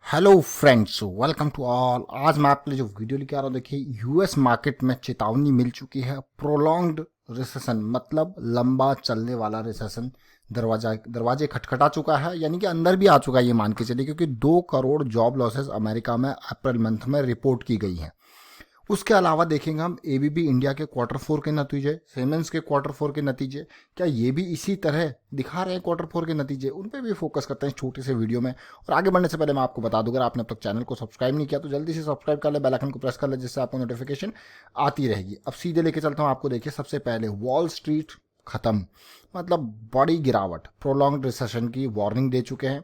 Hello friends, welcome to all. आज मैं आपके लिए जो वीडियो लेके आ रहा हूँ, देखिए यूएस मार्केट में चेतावनी मिल चुकी है। प्रोलॉन्ग्ड रिसेशन मतलब लंबा चलने वाला रिसेशन दरवाजे खटखटा चुका है, यानी कि अंदर भी आ चुका है, ये मान के चलिए, क्योंकि 2 करोड़ जॉब लॉसेस अमेरिका में अप्रैल मंथ में रिपोर्ट की गई हैं। उसके अलावा देखेंगे हम एबीबी इंडिया के क्वार्टर 4 के नतीजे, सीमेंस के क्वार्टर 4 के नतीजे, क्या ये भी इसी तरह दिखा रहे हैं क्वार्टर 4 के नतीजे, उन पे भी फोकस करते हैं छोटे से वीडियो में। और आगे बढ़ने से पहले मैं आपको बता दूं, अगर आपने अब तक चैनल को सब्सक्राइब नहीं किया तो जल्दी से सब्सक्राइब कर ले, बेल आइकन को प्रेस कर ले, जिससे आपको नोटिफिकेशन आती रहेगी। अब सीधे लेके चलता हूँ आपको। देखिए, सबसे पहले वॉल स्ट्रीट खत्म, मतलब बड़ी गिरावट, प्रोलॉन्ग्ड रिसेशन की वार्निंग दे चुके हैं।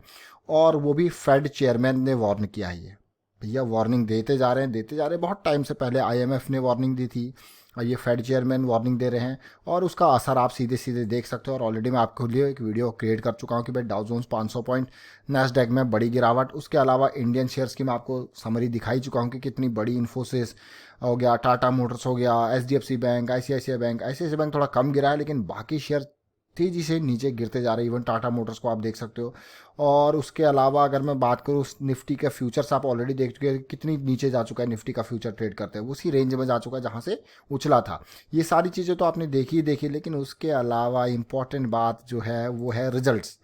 और वो भी फेड चेयरमैन ने वार्न किया है। भैया वार्निंग देते जा रहे हैं, बहुत टाइम से पहले आईएमएफ ने वार्निंग दी थी, और ये फेड चेयरमैन वार्निंग दे रहे हैं। और उसका असर आप सीधे सीधे देख सकते हो। और ऑलरेडी मैं आपके लिए एक वीडियो क्रिएट कर चुका हूँ कि भाई डाउ जोन्स 500 पॉइंट, नैस्डैक में बड़ी गिरावट। उसके अलावा इंडियन शेयर्स की मैं आपको समरी दिखाई चुका हूँ कि कितनी बड़ी, इन्फोसिस हो गया, टाटा मोटर्स हो गया, एचडीएफसी बैंक, आईसीआईसीआई बैंक थोड़ा कम गिरा है, लेकिन बाकी शेयर तेजी से नीचे गिरते जा रहे हैं। इवन टाटा मोटर्स को आप देख सकते हो। और उसके अलावा अगर मैं बात करूँ निफ्टी के फ्यूचर्स, आप ऑलरेडी देख चुके हैं कितनी नीचे जा चुका है। निफ्टी का फ्यूचर ट्रेड करते हैं उसी रेंज में जा चुका है जहाँ से उछला था। ये सारी चीज़ें तो आपने देखी, लेकिन उसके अलावा इंपॉर्टेंट बात जो है वो है रिजल्ट्स।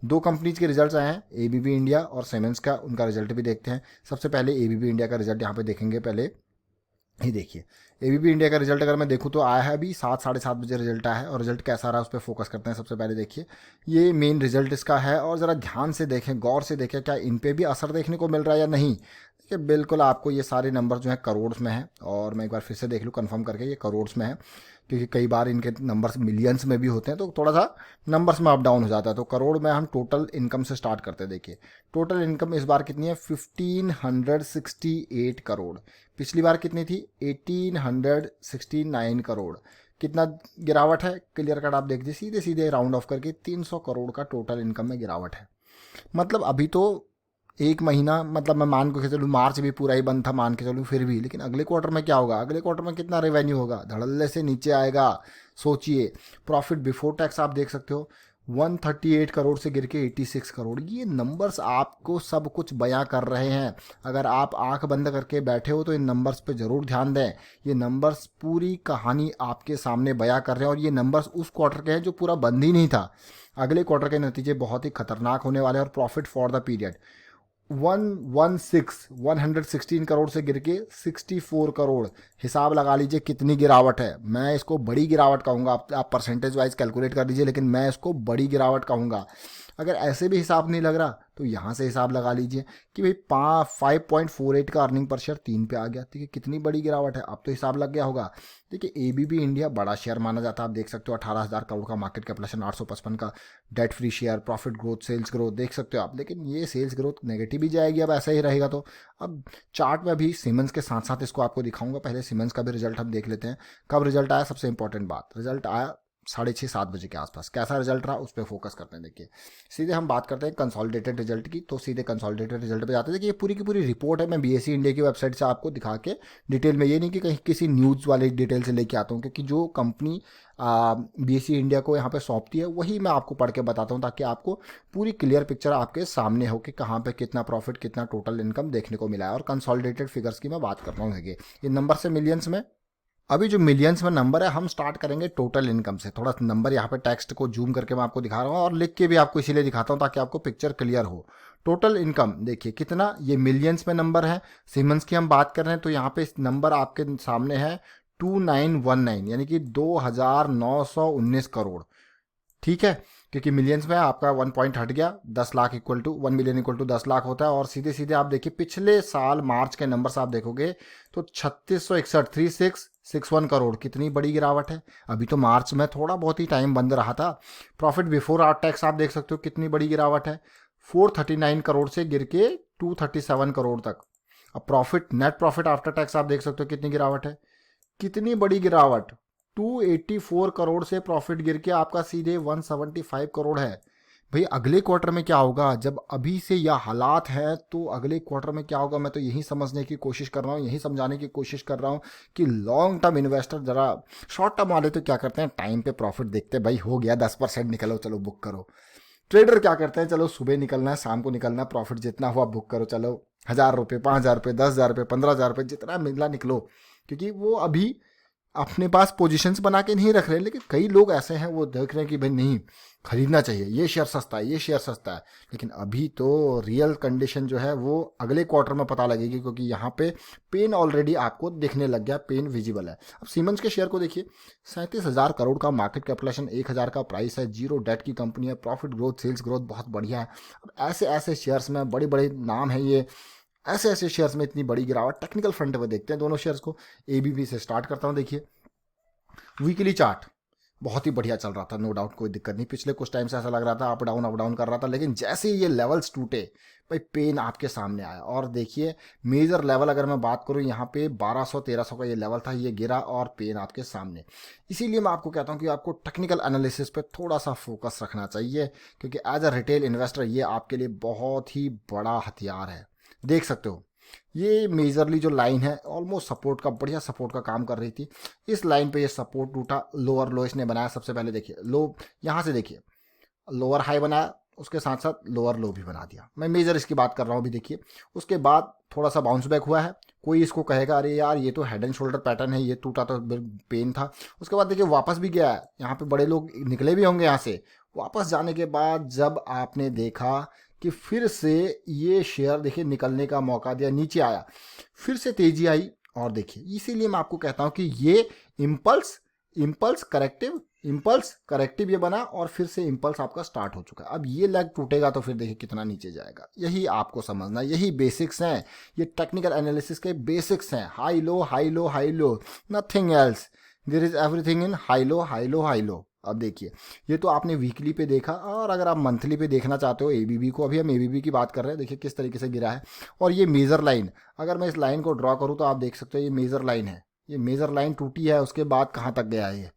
2 कंपनीज के रिजल्ट्स आए हैं, एबीबी इंडिया और सीमेंस का। उनका रिजल्ट भी देखते हैं। सबसे पहले एबीबी इंडिया का रिजल्ट यहाँ पे देखेंगे। पहले ये देखिए, एबीबी इंडिया का रिजल्ट अगर मैं देखूँ तो आया है अभी 7 साढ़े 7 बजे रिजल्ट आया है। और रिजल्ट कैसा रहा उस पर फोकस करते हैं। सबसे पहले देखिए, ये मेन रिजल्ट इसका है। और ज़रा ध्यान से देखें, गौर से देखें, क्या इन पे भी असर देखने को मिल रहा है या नहीं। देखिए, बिल्कुल आपको ये सारे नंबर जो है करोड़ में है। और मैं एक बार फिर से देख लूँ कंफर्म करके, ये करोड़ में है, क्योंकि कई बार इनके नंबर्स मिलियंस में भी होते हैं, तो थोड़ा सा नंबर्स में अप डाउन हो जाता है। तो करोड़ में हम टोटल इनकम से स्टार्ट करते हैं। देखिए, टोटल इनकम इस बार कितनी है, 1568 करोड़। पिछली बार कितनी थी, 1869 करोड़। कितना गिरावट है, क्लियर कट आप देख दीजिए, सीधे सीधे राउंड ऑफ करके 300 करोड़ का टोटल इनकम में गिरावट है। मतलब अभी तो एक महीना, मतलब मैं मान के चलूँ मार्च भी पूरा ही बंद था, मान के चलूँ फिर भी, लेकिन अगले क्वार्टर में क्या होगा, अगले क्वार्टर में कितना रेवेन्यू होगा, धड़ल्ले से नीचे आएगा। सोचिए, प्रॉफिट बिफोर टैक्स आप देख सकते हो, 138 करोड़ से गिर के 86 करोड़। ये नंबर्स आपको सब कुछ बयां कर रहे हैं। अगर आप आंख बंद करके बैठे हो तो इन नंबर्स पे ज़रूर ध्यान दें। ये नंबर्स पूरी कहानी आपके सामने बयां कर रहे हैं। और ये नंबर्स उस क्वार्टर के हैं जो पूरा बंद ही नहीं था। अगले क्वार्टर के नतीजे बहुत ही खतरनाक होने वाले हैं। और प्रॉफिट फॉर द पीरियड 116 से गिर के 64 करोड़। हिसाब लगा लीजिए कितनी गिरावट है। मैं इसको बड़ी गिरावट कहूँगा। आप परसेंटेज वाइज कैलकुलेट कर दीजिए, लेकिन मैं इसको बड़ी गिरावट कहूँगा। अगर ऐसे भी हिसाब नहीं लग रहा तो यहाँ से हिसाब लगा लीजिए कि भाई 5.48 का अर्निंग पर शेयर 3 पे आ गया। देखिए कितनी बड़ी गिरावट है, अब तो हिसाब लग गया होगा। देखिए, एबीबी इंडिया बड़ा शेयर माना जाता है, आप देख सकते हो 18,000 करोड़ का मार्केट कैपिटलाइजेशन, 855 का debt free share, profit growth, sales growth देख सकते हो आप। लेकिन ये सेल्स ग्रोथ नेगेटिव ही जाएगी अब ऐसा ही रहेगा तो। अब चार्ट में भी सीमेंस के साथ साथ इसको आपको दिखाऊंगा। पहले सीमेंस का भी रिजल्ट हम देख लेते हैं। कब रिजल्ट आया, सबसे इंपॉर्टेंट बात, रिजल्ट आया 6:30-7 बजे के आसपास। कैसा रिजल्ट रहा उस पर फोकस करते हैं। देखिए, सीधे हम बात करते हैं कंसोलिडेटेड रिजल्ट की, तो सीधे कंसोलिडेटेड रिजल्ट पे जाते हैं। देखिए, ये पूरी की पूरी रिपोर्ट है, मैं बीएसई इंडिया की वेबसाइट से आपको दिखा के डिटेल में, ये नहीं कि कहीं किसी न्यूज़ वाले डिटेल से लेके आता हूँ, क्योंकि जो कंपनी बीएसई इंडिया को यहाँ पे सौंपती है वही मैं आपको पढ़ के बताता हूँ, ताकि आपको पूरी क्लियर पिक्चर आपके सामने हो कि कहाँ पे कितना प्रॉफिट, कितना टोटल इनकम देखने को मिला है। और कंसोलिडेटेड फिगर्स की मैं बात कर रहा हूँ। ये नंबर से मिलियंस में, अभी जो मिलियंस में नंबर है, हम स्टार्ट करेंगे टोटल इनकम से। थोड़ा नंबर यहाँ पे टेक्स्ट को जूम करके मैं आपको दिखा रहा हूँ, और लिख के भी आपको इसीलिए दिखाता हूँ ताकि आपको पिक्चर क्लियर हो। टोटल इनकम देखिए कितना, ये मिलियंस में नंबर है। सीमेंस की हम बात कर रहे हैं तो यहाँ पे नंबर आपके सामने है 2919, यानी कि 2,919 करोड़। ठीक है, क्योंकि मिलियंस में आपका 1 पॉइंट हट गया, 10 lakh equal to 1 million equal to 10 lakh होता है। और सीधे सीधे आप देखिए पिछले साल मार्च के नंबर्स आप देखोगे तो 3661 कितनी बड़ी गिरावट है। अभी तो मार्च में थोड़ा बहुत ही टाइम बंद रहा था। प्रॉफिट बिफोर आफ्टर टैक्स आप देख सकते हो कितनी बड़ी गिरावट है, 439 करोड़ से गिर के 237 करोड़ तक। अब profit, net profit after tax आप देख सकते हो कितनी गिरावट है, कितनी बड़ी गिरावट, 284 करोड़ से प्रॉफिट गिर के आपका सीधे 175 करोड़ है। भाई अगले क्वार्टर में क्या होगा, जब अभी से यह हालात है तो अगले क्वार्टर में क्या होगा, मैं तो यही समझने की कोशिश कर रहा हूँ, यही समझाने की कोशिश कर रहा हूँ कि लॉन्ग टर्म इन्वेस्टर, जरा शॉर्ट टर्म वाले तो क्या करते हैं, टाइम पे प्रॉफिट देखते हैं, भाई हो गया 10% निकलो चलो बुक करो। ट्रेडर क्या करते हैं, चलो सुबह निकलना है, शाम को निकलना है, प्रॉफिट जितना हुआ बुक करो, चलो 1,000 रुपये, 5,000 रुपये, 10,000 रुपये, 15,000 रुपये, जितना मिला निकलो, क्योंकि वो अभी अपने पास पोजीशंस बना के नहीं रख रहे। लेकिन कई लोग ऐसे हैं, वो देख रहे हैं कि भाई नहीं, खरीदना चाहिए, ये शेयर सस्ता है, ये शेयर सस्ता है। लेकिन अभी तो रियल कंडीशन जो है वो अगले क्वार्टर में पता लगेगी, क्योंकि यहाँ पे पेन ऑलरेडी आपको दिखने लग गया, पेन विजिबल है। अब सीमेंस के शेयर को देखिए, 37,000 करोड़ का मार्केट कैपिटलेशन, 1,000 का प्राइस है, जीरो डेट की कंपनी है, प्रॉफिट ग्रोथ, सेल्स ग्रोथ बहुत बढ़िया है। अब ऐसे ऐसे शेयर्स में बड़े बड़े नाम है ये, ऐसे ऐसे शेयर्स में इतनी बड़ी गिरावट। टेक्निकल फ्रंट पे देखते हैं दोनों शेयर्स को। एबीबी से स्टार्ट करता हूँ। देखिए वीकली चार्ट बहुत ही बढ़िया चल रहा था, नो डाउट, कोई दिक्कत नहीं। पिछले कुछ टाइम से ऐसा लग रहा था अप डाउन कर रहा था, लेकिन जैसे ही ये लेवल्स टूटे भाई, पेन आपके सामने आया। और देखिए मेजर लेवल अगर मैं बात करूं, यहाँ पे 1200-1300 का ये लेवल था, ये गिरा और पेन आपके सामने। इसीलिए मैं आपको कहता हूं कि आपको टेक्निकल एनालिसिस पे थोड़ा सा फोकस रखना चाहिए, क्योंकि एज अ रिटेल इन्वेस्टर ये आपके लिए बहुत ही बड़ा हथियार है। देख सकते हो ये मेजरली जो लाइन है ऑलमोस्ट सपोर्ट का, बढ़िया सपोर्ट का काम कर रही थी। इस लाइन पे ये सपोर्ट टूटा, लोअर लो इसने बनाया। सबसे पहले देखिए लो, यहाँ से देखिए लोअर हाई बनाया, उसके साथ साथ लोअर लो भी बना दिया। मैं मेजर इसकी बात कर रहा हूँ अभी। देखिए उसके बाद थोड़ा सा बाउंस बैक हुआ है। कोई इसको कहेगा अरे यार ये तो हेड एंड शोल्डर पैटर्न है, ये टूटा तो पेन था। उसके बाद देखिए वापस भी गया है, यहाँ पे बड़े लोग निकले भी होंगे यहाँ से। वापस जाने के बाद जब आपने देखा कि फिर से ये शेयर देखिए निकलने का मौका दिया, नीचे आया, फिर से तेजी आई। और देखिए इसीलिए मैं आपको कहता हूं कि ये इम्पल्स इम्पल्स करेक्टिव ये बना, और फिर से इम्पल्स आपका स्टार्ट हो चुका है। अब ये लेग टूटेगा तो फिर देखिए कितना नीचे जाएगा। यही आपको समझना, यही बेसिक्स हैं, ये टेक्निकल एनालिसिस के बेसिक्स हैं। High low high low high low, nothing else, there is everything in high low high low high low. अब देखिए ये तो आपने वीकली पे देखा, और अगर आप मंथली पे देखना चाहते हो एबीबी को, अभी हम एबीबी की बात कर रहे हैं, देखिए किस तरीके से गिरा है। और ये मेजर लाइन, अगर मैं इस लाइन को ड्रॉ करूँ तो आप देख सकते हो ये मेजर लाइन है, ये मेजर लाइन टूटी है, उसके बाद कहाँ तक गया है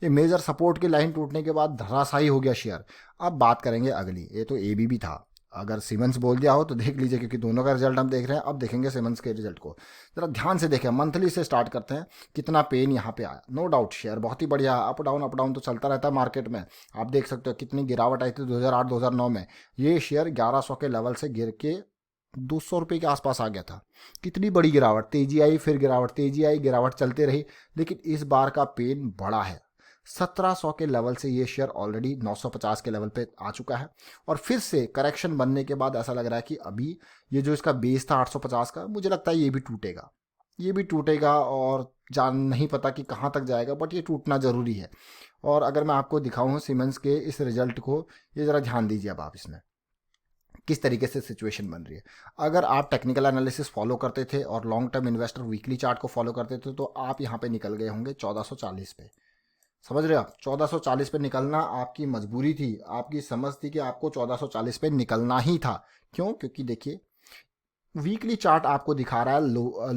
ये मेजर सपोर्ट की लाइन टूटने के बाद धराशायी हो गया शेयर। अब बात करेंगे अगली, ये तो एबीबी था, अगर सीमेंस बोल दिया हो तो देख लीजिए, क्योंकि दोनों का रिजल्ट हम देख रहे हैं। अब देखेंगे सीमेंस के रिजल्ट को, जरा ध्यान से देखें। मंथली से स्टार्ट करते हैं, कितना पेन यहाँ पे आया। नो डाउट शेयर बहुत ही बढ़िया, अप डाउन तो चलता रहता है मार्केट में। आप देख सकते हो कितनी गिरावट आई थी 2008-2009 में। ये शेयर 1100 के लेवल से गिर के 200 रुपये के आसपास आ गया था। कितनी बड़ी गिरावट, तेजी आई फिर गिरावट, तेजी आई गिरावट चलते रही। लेकिन इस बार का पेन बड़ा है, 1700 के लेवल से ये शेयर ऑलरेडी 950 के लेवल पे आ चुका है। और फिर से करेक्शन बनने के बाद ऐसा लग रहा है कि अभी ये जो इसका बेस था 850 का, मुझे लगता है ये भी टूटेगा, ये भी टूटेगा। और जान नहीं पता कि कहाँ तक जाएगा, बट ये टूटना ज़रूरी है। और अगर मैं आपको दिखाऊँ सीमेंस के इस रिजल्ट को, ये ज़रा ध्यान दीजिए अब आप इसमें किस तरीके से सिचुएशन बन रही है। अगर आप टेक्निकल एनालिसिस फॉलो करते थे और long term investor weekly chart को फॉलो करते थे, तो आप यहाँ पे निकल गए होंगे 1440 पे। समझ रहे हो आप, 1440 पे निकलना आपकी मजबूरी थी, आपकी समझ थी कि आपको 1440 पे निकलना ही था। क्यों? क्योंकि देखिए वीकली चार्ट आपको दिखा रहा है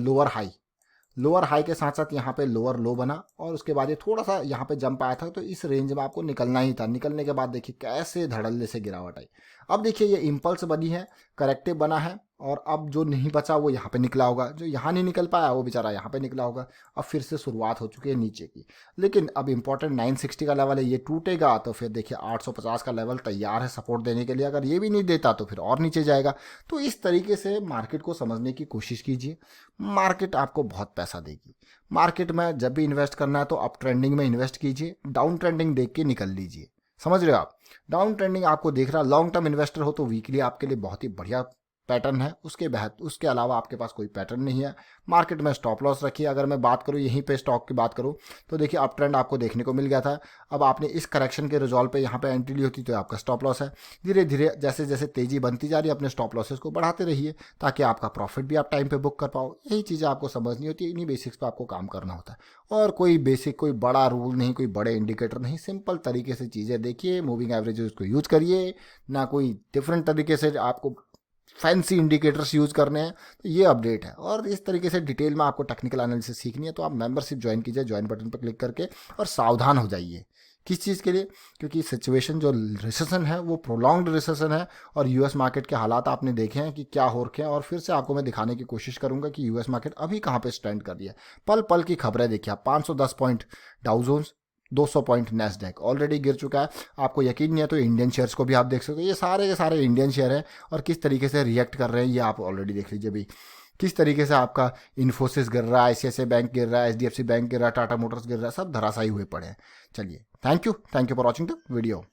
लोअर हाई के साथ साथ यहाँ पे लोअर लो बना, और उसके बाद ये थोड़ा सा यहाँ पे जंप आया था, तो इस रेंज में आपको निकलना ही था। निकलने के बाद देखिए कैसे धड़ल्ले से गिरावट आई। अब देखिए ये इम्पल्स बनी है, करेक्टिव बना है, और अब जो नहीं बचा वो यहाँ पे निकला होगा, जो यहाँ नहीं निकल पाया वो बेचारा यहाँ पे निकला होगा। अब फिर से शुरुआत हो चुकी है नीचे की। लेकिन अब इंपॉर्टेंट 960 का लेवल है, ये टूटेगा तो फिर देखिए 850 का लेवल तैयार है सपोर्ट देने के लिए। अगर ये भी नहीं देता तो फिर और नीचे जाएगा। तो इस तरीके से मार्केट को समझने की कोशिश कीजिए, मार्केट आपको बहुत पैसा देगी। मार्केट में जब भी इन्वेस्ट करना है तो अप ट्रेंडिंग में इन्वेस्ट कीजिए, डाउन ट्रेंडिंग देख के निकल लीजिए। समझ रहे हो आप, डाउन ट्रेंडिंग आपको देख रहा, लॉन्ग टर्म इन्वेस्टर हो तो वीकली आपके लिए बहुत ही बढ़िया पैटर्न है। उसके अलावा आपके पास कोई पैटर्न नहीं है। मार्केट में स्टॉप लॉस रखिए। अगर मैं बात करूं यहीं पे स्टॉक की बात करूं तो देखिए अप ट्रेंड आपको देखने को मिल गया था। अब आपने इस करेक्शन के रिजॉल्व पे यहाँ पे एंट्री ली होती तो आपका स्टॉप लॉस है। धीरे धीरे जैसे जैसे तेजी बनती जा रही है अपने स्टॉप लॉसेस को बढ़ाते रहिए, ताकि आपका प्रॉफिट भी आप टाइम पे बुक कर पाओ। यही चीज़ें आपको समझनी होती है, इन्हीं बेसिक्स पे आपको काम करना होता है। और कोई बेसिक, कोई बड़ा रूल नहीं, कोई बड़े इंडिकेटर नहीं, सिंपल तरीके से चीज़ें देखिए, मूविंग एवरेजेस को यूज करिए, ना कोई डिफरेंट तरीके से आपको फैंसी इंडिकेटर्स यूज़ करने हैं। तो ये अपडेट है, और इस तरीके से डिटेल में आपको टेक्निकल एनालिसिस सीखनी है तो आप मेंबरशिप ज्वाइन कीजिए, ज्वाइन बटन पर क्लिक करके, और सावधान हो जाइए। किस चीज़ के लिए? क्योंकि सिचुएशन जो रिसेशन है वो प्रोलॉन्ग्ड रिसेशन है, और यूएस मार्केट के हालात आपने देखे हैं कि क्या हो रखे हैं। और फिर से आपको मैं दिखाने की कोशिश करूंगा कि यूएस मार्केट अभी कहाँ पे स्टैंड कर रही है। पल पल की खबरें देखिए आप, 510 point Dow Jones, 200 point Nasdaq already गिर चुका है। आपको यकीन नहीं है तो इंडियन शेयर्स को भी आप देख सकते हो, ये सारे के सारे इंडियन शेयर हैं और किस तरीके से रिएक्ट कर रहे हैं ये आप ऑलरेडी देख लीजिए भी। किस तरीके से आपका इन्फोसिस गिर रहा है, ICICI बैंक गिर रहा है, HDFC बैंक गिर रहा है, टाटा मोटर्स गिर रहा है, सब धराशायी हुए पड़े हैं। चलिए, thank you for watching the video.